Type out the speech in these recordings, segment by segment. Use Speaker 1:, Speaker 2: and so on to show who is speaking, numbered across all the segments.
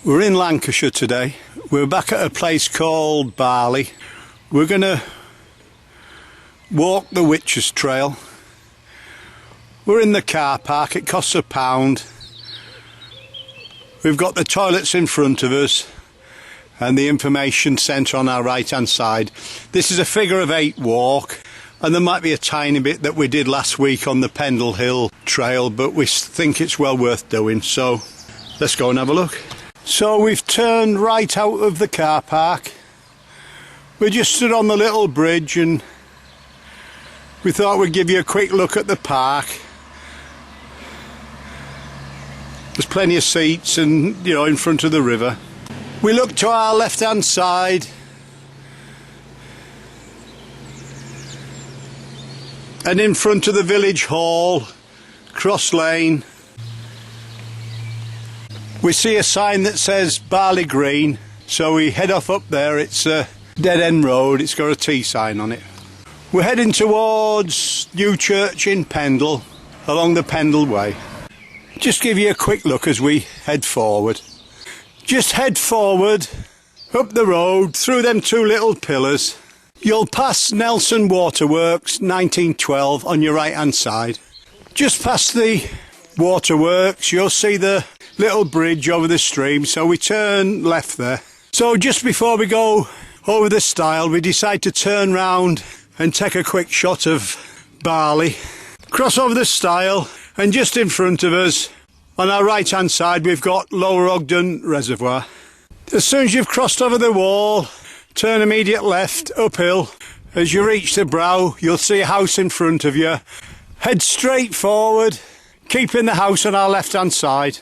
Speaker 1: We're in Lancashire today. We're back at a place called Barley. We're going to walk the Witches Trail. We're in the car park. It costs £1. We've got the toilets in front of us and the information centre on our right hand side. This is a figure of 8 walk, and there might be a tiny bit that we did last week on the Pendle Hill Trail, but we think it's well worth doing, so let's go and have a look. So we've turned right out of the car park. We just stood on the little bridge and we thought we'd give you a quick look at the park. There's plenty of seats and, you know, in front of the river. We look to our left hand side and in front of the village hall, cross lane, we see a sign that says Barley Green, so we head off up there. It's a dead end road, it's got a T sign on it. We're heading towards Newchurch in Pendle, along the Pendle Way. Just give you a quick look as we head forward. Just head forward, up the road, through them 2 little pillars. You'll pass Nelson Waterworks 1912 on your right hand side. Just past the waterworks you'll see the little bridge over the stream, so we turn left there. So just before we go over the stile, we decide to turn round and take a quick shot of Barley. Cross over the stile, and just in front of us on our right hand side we've got Lower Ogden Reservoir. As soon as you've crossed over the wall, turn immediate left uphill. As you reach the brow you'll see a house in front of you. Head straight forward, keeping the house on our left hand side.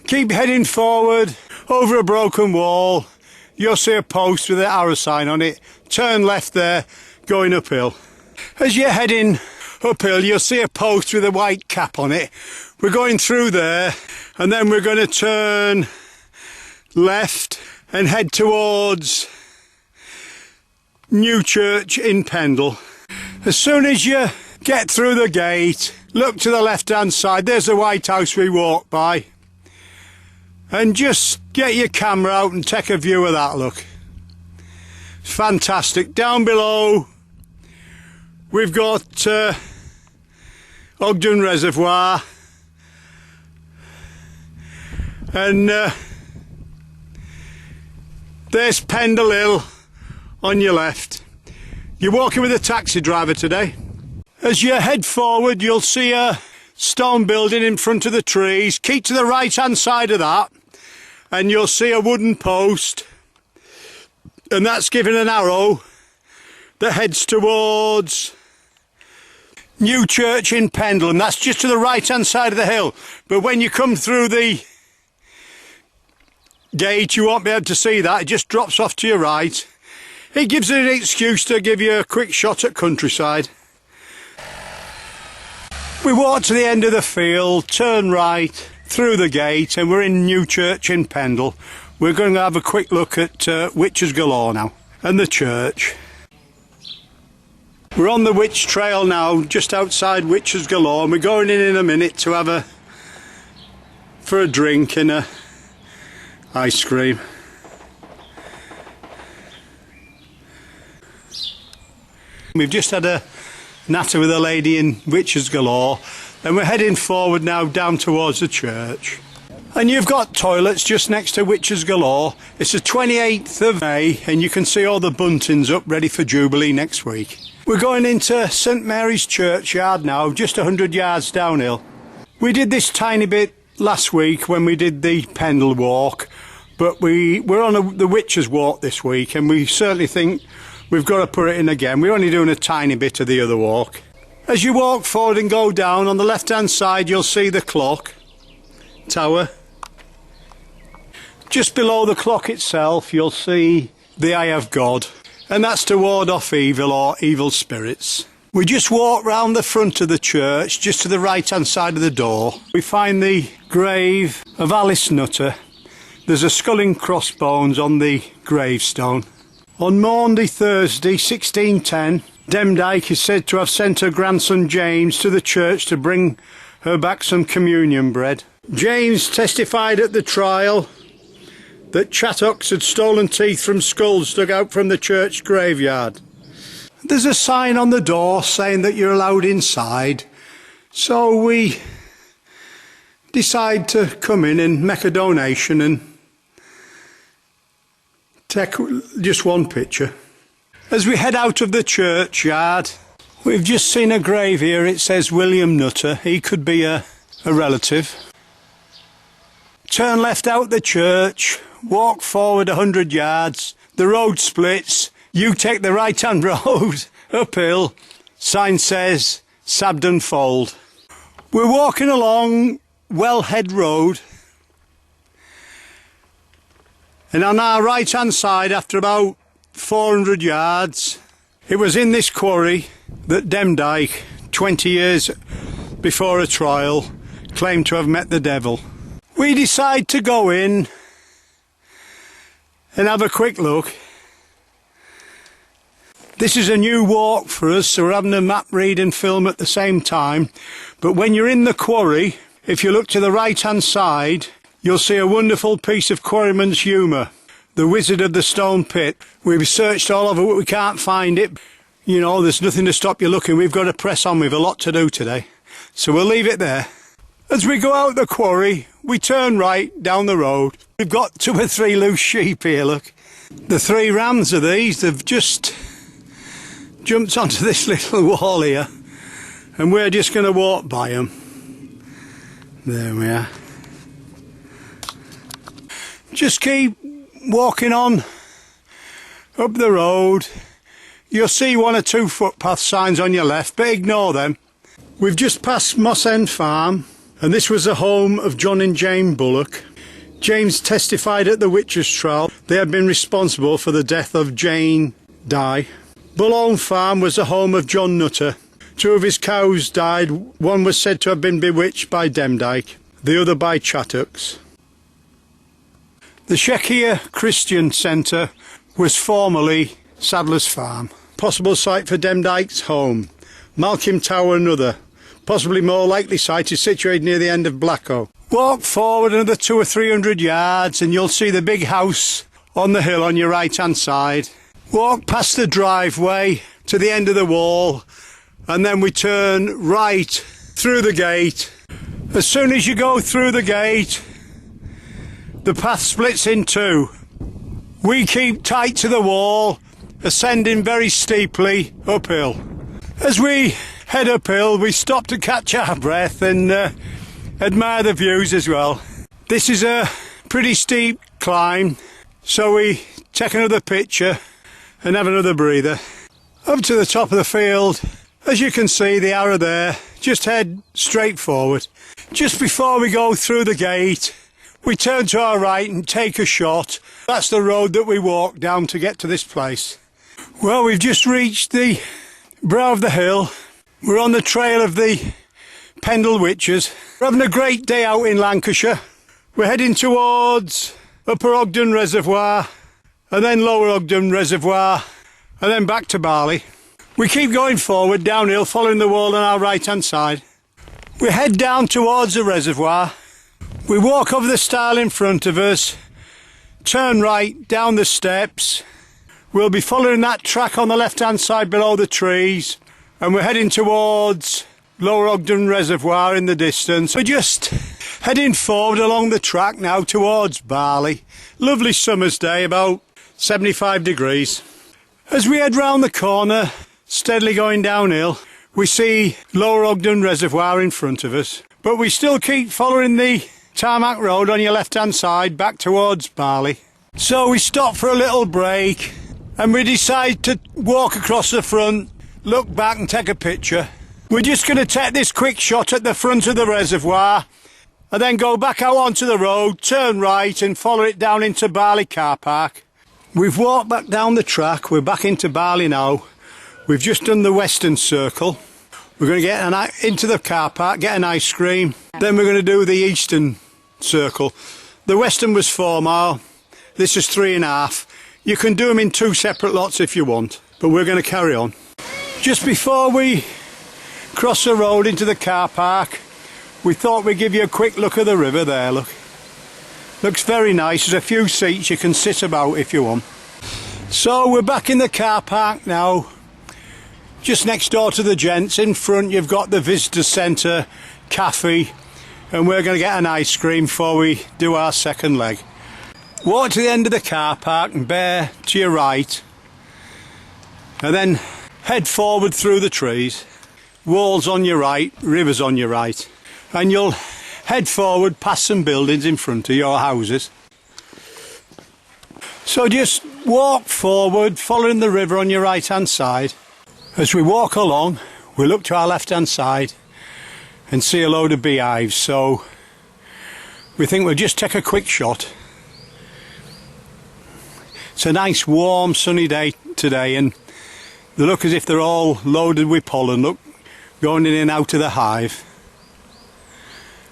Speaker 1: Keep heading forward, over a broken wall, you'll see a post with an arrow sign on it. Turn left there, going uphill. As you're heading uphill you'll see a post with a white cap on it. We're going through there and then we're going to turn left and head towards Newchurch in Pendle. As soon as you get through the gate, look to the left hand side, there's the White House we walked by. And just get your camera out and take a view of that, look. It's fantastic. Down below we've got Ogden Reservoir and there's Pendle Hill on your left. You're walking with a taxi driver today. As you head forward you'll see a stone building in front of the trees. Keep to the right hand side of that and you'll see a wooden post, and that's giving an arrow that heads towards Newchurch in Pendle, and that's just to the right hand side of the hill. But when you come through the gate you won't be able to see that, it just drops off to your right. It gives it an excuse to give you a quick shot at countryside. We walk to the end of the field, turn right through the gate, and we're in Newchurch in Pendle. We're going to have a quick look at Witches Galore now, and the church. We're on the Witch Trail now, just outside Witches Galore, and we're going in a minute to have for a drink and a ice cream. We've just had a natter with a lady in Witches Galore, and we're heading forward now down towards the church. And you've got toilets just next to Witches Galore. It's the 28th of May and you can see all the buntings up ready for Jubilee next week. We're going into St Mary's churchyard now, just 100 yards downhill. We did this tiny bit last week when we did the Pendle walk, but we're on the Witches walk this week, and we certainly think we've got to put it in again. We're only doing a tiny bit of the other walk. As you walk forward and go down, on the left hand side you'll see the clock tower. Just below the clock itself you'll see the Eye of God, and that's to ward off evil or evil spirits. We just walk round the front of the church, just to the right hand side of the door. We find the grave of Alice Nutter. There's a skull and crossbones on the gravestone. On Maundy Thursday 1610, Demdike is said to have sent her grandson James to the church to bring her back some communion bread. James testified at the trial that Chattocks had stolen teeth from skulls dug out from the church graveyard. There's a sign on the door saying that you're allowed inside, so we decide to come in and make a donation and take just one picture. As we head out of the churchyard, we've just seen a grave here. It says William Nutter. He could be a relative. Turn left out the church, walk forward 100 yards, the road splits, you take the right hand road, uphill, sign says Sabden Fold. We're walking along Wellhead Road, and on our right hand side, after about 400 yards, it was in this quarry that Demdike, 20 years before a trial, claimed to have met the devil. We decide to go in and have a quick look. This is a new walk for us, so we're having a map read and film at the same time. But when you're in the quarry, if you look to the right hand side, you'll see a wonderful piece of quarryman's humour, the Wizard of the Stone Pit. We've searched all over, but we can't find it. You know, there's nothing to stop you looking. We've got to press on. We've a lot to do today. So we'll leave it there. As we go out the quarry, we turn right down the road. We've got 2 or 3 loose sheep here, look. The 3 rams of these, they've just jumped onto this little wall here, and we're just going to walk by them. There we are. Just keep walking on up the road. You'll see 1 or 2 footpath signs on your left, but ignore them. We've just passed Moss End Farm, and this was the home of John and Jane Bullock. James testified at the Witches Trail they had been responsible for the death of Jane Dye. Bullholme Farm was the home of John Nutter. 2 of his cows died. One was said to have been bewitched by Demdike, the other by Chattocks. The Shekir Christian Centre was formerly Sadler's Farm. Possible site for Demdike's home. Malcolm Tower another. Possibly more likely site is situated near the end of Whitehough. Walk forward another 200 or 300 yards and you'll see the big house on the hill on your right hand side. Walk past the driveway to the end of the wall, and then we turn right through the gate. As soon as you go through the gate, the path splits in 2. We keep tight to the wall, ascending very steeply uphill. As we head uphill, we stop to catch our breath and admire the views as well. This is a pretty steep climb, so we take another picture and have another breather. Up to the top of the field, as you can see the arrow there, just head straight forward. Just before we go through the gate, we turn to our right and take a shot. That's the road that we walk down to get to this place. Well, we've just reached the brow of the hill. We're on the trail of the Pendle Witches. We're having a great day out in Lancashire. We're heading towards Upper Ogden Reservoir, and then Lower Ogden Reservoir, and then back to Barley. We keep going forward downhill, following the wall on our right hand side. We head down towards the reservoir. We walk over the stile in front of us, turn right down the steps. We'll be following that track on the left hand side below the trees, and we're heading towards Lower Ogden Reservoir in the distance. We're just heading forward along the track now towards Barley. Lovely summer's day, about 75 degrees. As we head round the corner, steadily going downhill, we see Lower Ogden Reservoir in front of us, but we still keep following the tarmac road on your left hand side back towards Barley. So we stop for a little break and we decide to walk across the front, look back and take a picture. We're just going to take this quick shot at the front of the reservoir and then go back out onto the road, turn right and follow it down into Barley car park. We've walked back down the track, we're back into Barley now. We've just done the western circle. We're going to get into the car park, get an ice cream. Then we're going to do the eastern circle. The western was 4 mile, this is 3.5. You can do them in 2 separate lots if you want, but we're going to carry on. Just before we cross the road into the car park, we thought we'd give you a quick look at the river there, look. Looks very nice. There's a few seats you can sit about if you want. So we're back in the car park now, just next door to the gents. In front you've got the visitor centre, cafe, and we're going to get an ice cream before we do our second leg. Walk to the end of the car park and bear to your right, and then head forward through the trees. Walls on your right, rivers on your right, and you'll head forward past some buildings in front of your houses. So just walk forward, following the river on your right hand side. As we walk along, we look to our left hand side and see a load of beehives, so we think we'll just take a quick shot. It's a nice warm sunny day today, and they look as if they're all loaded with pollen, look, going in and out of the hive.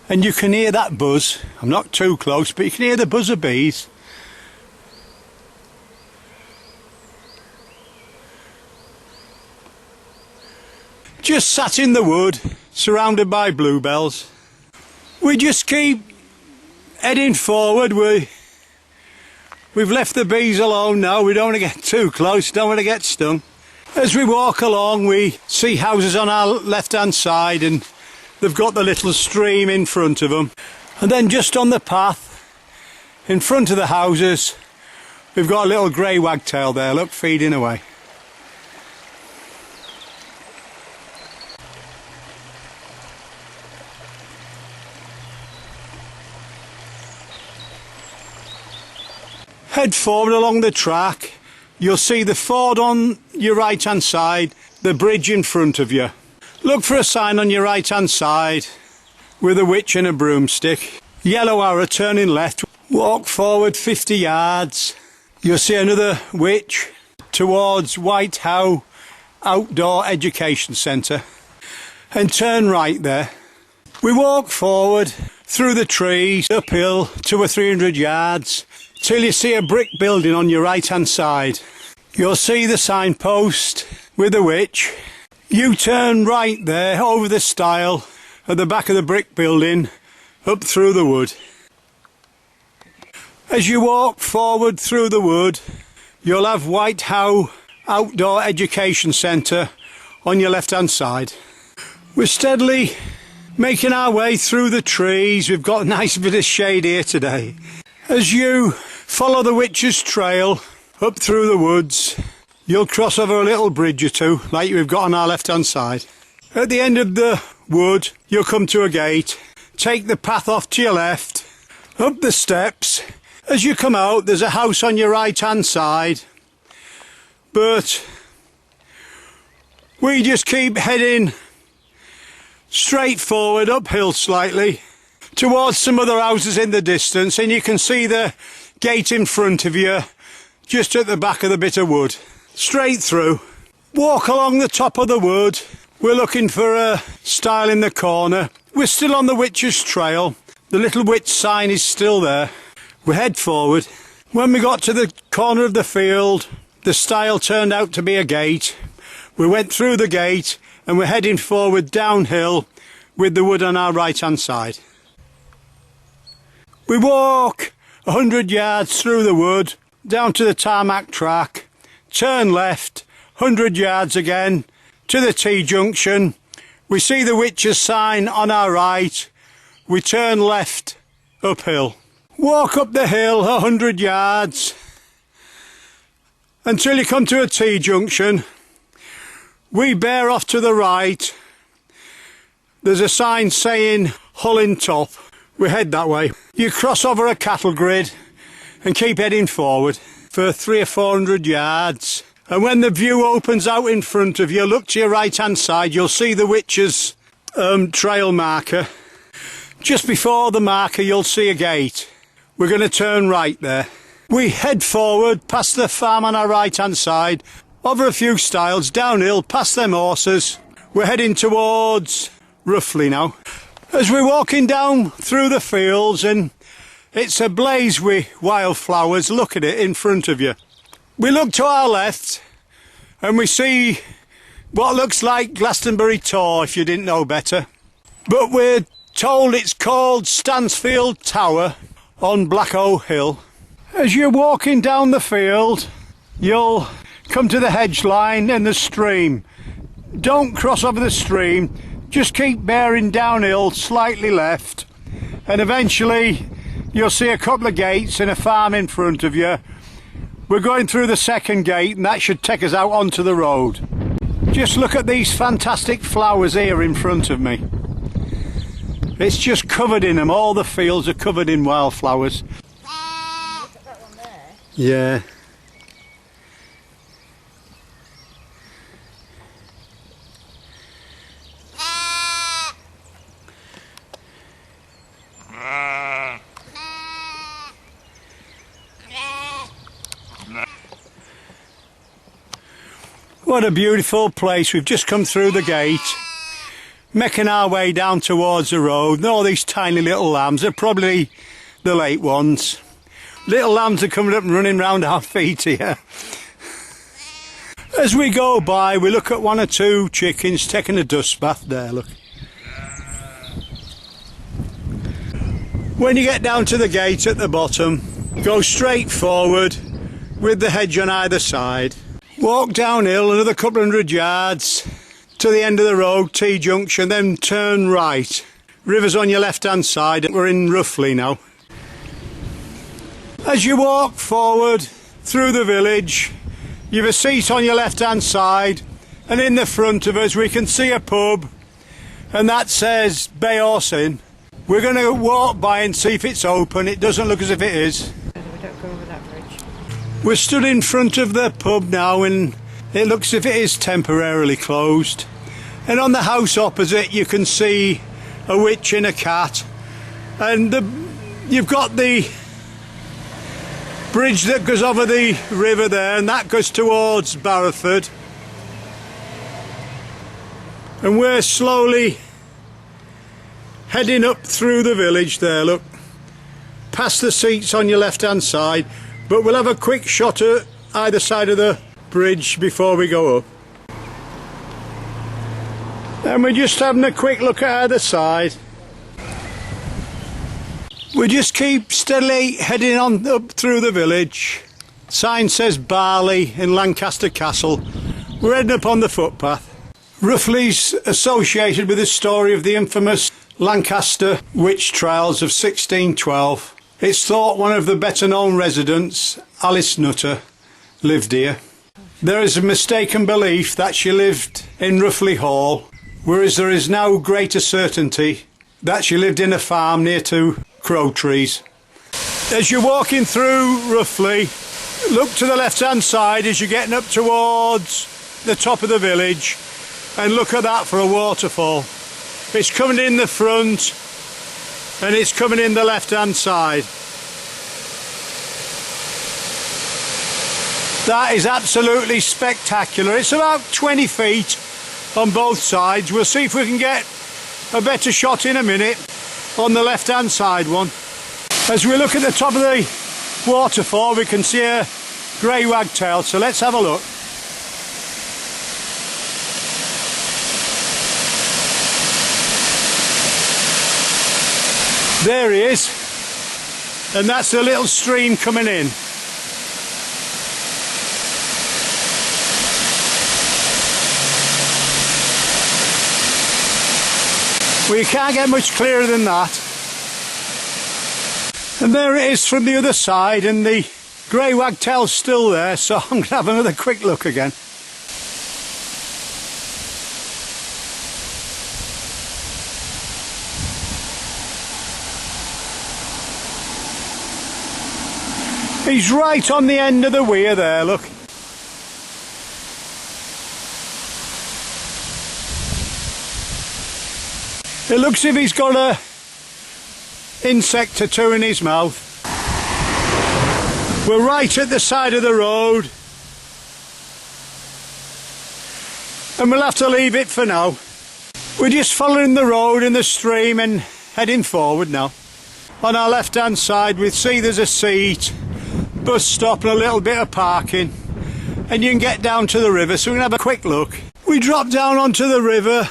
Speaker 1: And you can hear that buzz. I'm not too close, but you can hear the buzz of bees. Just sat in the wood, surrounded by bluebells. We just keep heading forward. We've left the bees alone now. We don't want to get too close, don't want to get stung. As we walk along, we see houses on our left hand side, and they've got the little stream in front of them. And then just on the path in front of the houses, we've got a little grey wagtail there, look, feeding away. Head forward along the track. You'll see the ford on your right hand side, the bridge in front of you. Look for a sign on your right hand side with a witch and a broomstick. Yellow arrow turning left. Walk forward 50 yards. You'll see another witch towards Whitehough Outdoor Education Centre, and turn right there. We walk forward through the trees, uphill 200 or 300 yards, till you see a brick building on your right hand side. You'll see the signpost with the witch. You turn right there over the stile at the back of the brick building, up through the wood. As you walk forward through the wood, you'll have Whitehough Outdoor Education Centre on your left hand side. We're steadily making our way through the trees. We've got a nice bit of shade here today. As you follow the Witches Trail up through the woods, you'll cross over a little bridge or two like we've got on our left hand side. At the end of the wood you'll come to a gate. Take the path off to your left, up the steps. As you come out there's a house on your right hand side, but we just keep heading straight forward, uphill slightly, towards some other houses in the distance, and you can see the gate in front of you just at the back of the bit of wood. Straight through. Walk along the top of the wood. We're looking for a stile in the corner. We're still on the Witches Trail. The little witch sign is still there. We head forward. When we got to the corner of the field, the stile turned out to be a gate. We went through the gate and we're heading forward downhill with the wood on our right hand side. We walk 100 yards through the wood down to the tarmac track, turn left 100 yards again to the T-Junction. We see the Witches sign on our right. We turn left uphill. Walk up the hill 100 yards until you come to a T-Junction. We bear off to the right. There's a sign saying Hull in Top. We head that way. You cross over a cattle grid and keep heading forward for 300 or 400 yards. And when the view opens out in front of you, look to your right hand side, you'll see the Witches Trail marker. Just before the marker you'll see a gate. We're going to turn right there. We head forward past the farm on our right hand side, over a few stiles, downhill, past them horses. We're heading towards Roughlee now. As we're walking down through the fields, and it's ablaze with wildflowers, look at it in front of you. We look to our left and we see what looks like Glastonbury Tor, if you didn't know better. But we're told it's called Stansfield Tower. on Whitehough Hill. As you're walking down the field, you'll come to the hedge line and the stream. Don't cross over the stream, just keep bearing downhill, slightly left, and eventually you'll see a couple of gates and a farm in front of you. We're going through the second gate and that should take us out onto the road. Just look at these fantastic flowers here in front of me. It's just covered in them, all the fields are covered in wildflowers.
Speaker 2: Look at that one there.
Speaker 1: Yeah. What a beautiful place. We've just come through the gate, making our way down towards the road, and all these tiny little lambs are probably the late ones. Little lambs are coming up and running round our feet here. As we go by, we look at one or two chickens taking a dust bath there, look. When you get down to the gate at the bottom, go straight forward with the hedge on either side. Walk downhill another couple hundred yards to the end of the road, T-Junction, then turn right. River's on your left hand side. We're in Roughlee now. As you walk forward through the village, you've a seat on your left hand side, and in the front of us we can see a pub, and that says Bay Horse Inn. We're going to walk by and see if it's open. It doesn't look as if it is.
Speaker 2: We don't go over that bridge.
Speaker 1: We're stood in front of the pub now and it looks as if it is temporarily closed. And on the house opposite you can see a witch and a cat. And you've got the bridge that goes over the river there, and that goes towards Barrowford. And we're slowly heading up through the village there, look. Past the seats on your left hand side. But we'll have a quick shot at either side of the bridge before we go up. And we're just having a quick look at either side. We just keep steadily heading on up through the village. Sign says Barley in Lancaster Castle. We're heading up on the footpath. Roughlee's associated with the story of the infamous Lancaster Witch Trials of 1612. It's thought one of the better known residents, Alice Nutter, lived here. There is a mistaken belief that she lived in Roughlee Hall, whereas there is now greater certainty that she lived in a farm near to crow trees. As you're walking through Roughlee, look to the left hand side as you're getting up towards the top of the village, and look at that for a waterfall. It's coming in the front and it's coming in the left hand side. That is absolutely spectacular. It's about 20 feet on both sides. We'll see if we can get a better shot in a minute on the left hand side one. As we look at the top of the waterfall we can see a grey wagtail, so let's have a look. There he is, and that's the little stream coming in. Well, you can't get much clearer than that. And there it is from the other side, and the grey wagtail's still there, so I'm going to have another quick look again. He's right on the end of the weir there, look. It looks as if he's got a insect or two in his mouth. We're right at the side of the road, and we'll have to leave it for now. We're just following the road and the stream and heading forward now. On our left hand side we see there's a seat, bus stop and a little bit of parking, and you can get down to the river, so we're going to have a quick look. We drop down onto the river.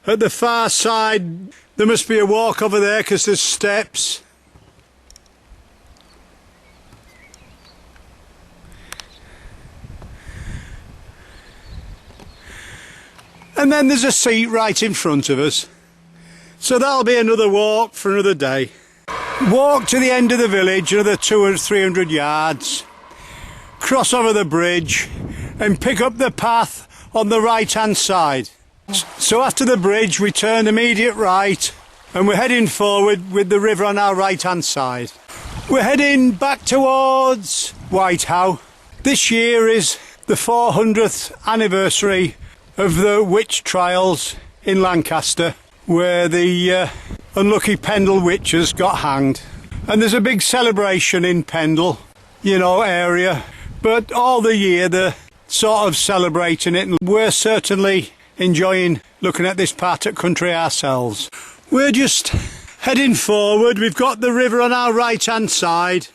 Speaker 1: At the far side there must be a walk over there because there's steps. And then there's a seat right in front of us. So that'll be another walk for another day. Walk to the end of the village, another 200 or 300 yards. Cross over the bridge and pick up the path on the right hand side. So after the bridge we turn immediate right and we're heading forward with the river on our right hand side. We're heading back towards Whitehough. This year is the 400th anniversary of the witch trials in Lancaster, where the unlucky Pendle witches got hanged. And there's a big celebration in Pendle, you know, area, but all the year they're sort of celebrating it, and we're certainly enjoying looking at this part of country ourselves. We're just heading forward. We've got the river on our right hand side.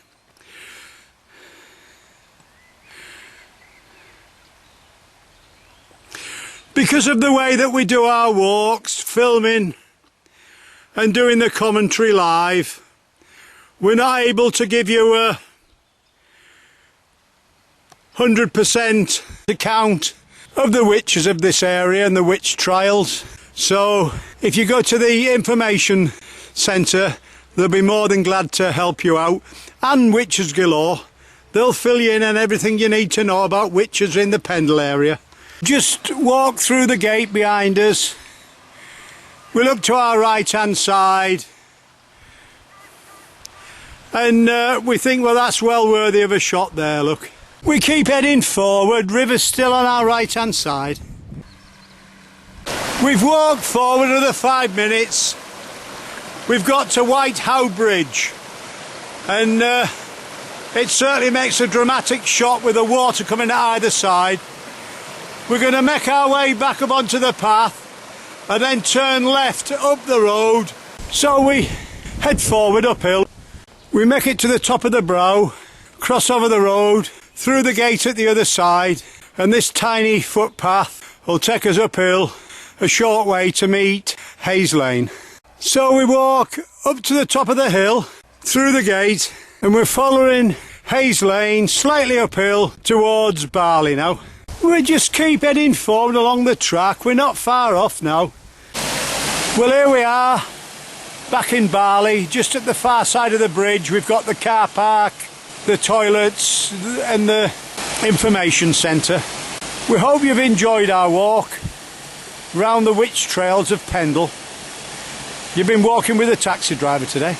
Speaker 1: Because of the way that we do our walks, filming and doing the commentary live, we're not able to give you a 100% account of the witches of this area and the witch trials. So if you go to the information centre, they'll be more than glad to help you out. And Witches Galore, they'll fill you in on everything you need to know about witches in the Pendle area. Just walk through the gate behind us. We'll look to our right hand side and we think, well, that's well worthy of a shot there, look. We keep heading forward, river's still on our right hand side. We've walked forward another 5 minutes. We've got to Whitehough Bridge and it certainly makes a dramatic shot with the water coming at either side. We're going to make our way back up onto the path and then turn left up the road. So we head forward uphill. We make it to the top of the brow, cross over the road, through the gate at the other side, and this tiny footpath will take us uphill a short way to meet Hayes Lane. So we walk up to the top of the hill, through the gate, and we're following Hayes Lane slightly uphill towards Barley now. We just keep heading forward along the track. We're not far off now. Well, here we are, back in Barley, just at the far side of the bridge. We've got the car park, the toilets and the information centre. We hope you've enjoyed our walk round the witch trails of Pendle. You've been walking with a taxi driver today.